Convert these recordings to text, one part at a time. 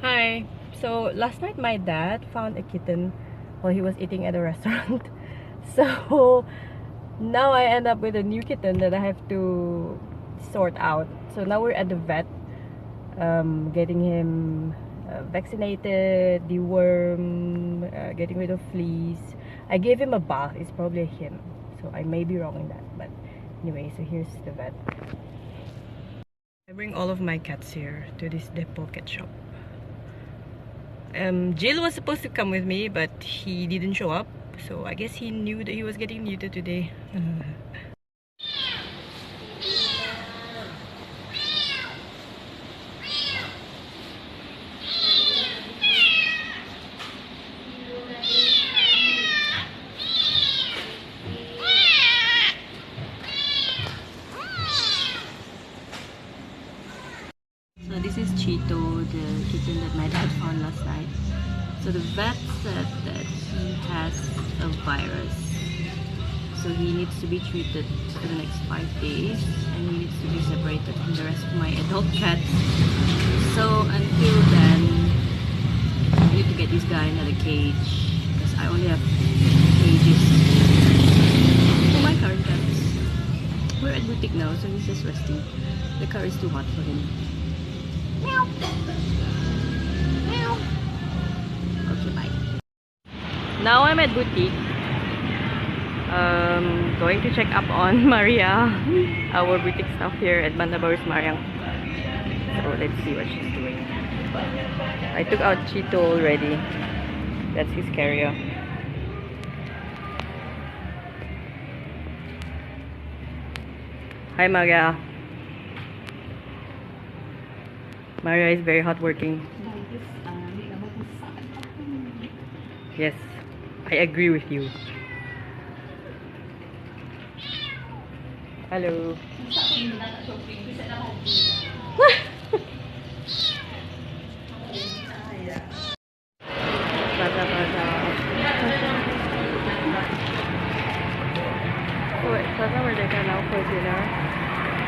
Hi. So last night my dad found a kitten while he was eating at a restaurant. So now I end up with a new kitten that I have to sort out. So now we're at the vet, getting him vaccinated, deworm, getting rid of fleas. I gave him a bath. It's probably a him. So I may be wrong in that. But anyway, so here's the vet. I bring all of my cats here to this depot cat shop. Jill was supposed to come with me, but he didn't show up. So I guess he knew that he was getting neutered today. So this is Cheeto, the kitten that my dad found last night. So the vet said that he has a virus. So he needs to be treated for the next 5 days, and he needs to be separated from the rest of my adult cats. So until then, I need to get this guy another cage because I only have cages for my current cats. We're at boutique now, so he's just resting. The car is too hot for him. Meow. Meow. Okay, bye. Now I'm at boutique. Going to check up on Maria, our boutique staff here at Banda Baru Semarang. So let's see what she's doing. I took out Cheeto already. That's his carrier. Hi Maria. Maria is very hardworking. Yes, I agree with you. Hello. So it's we're there now for dinner.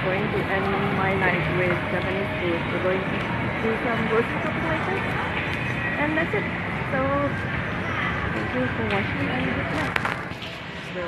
Going to end my night with Japanese food. We're going to do some roasted chocolate, and that's it. So thank you for watching and good night. So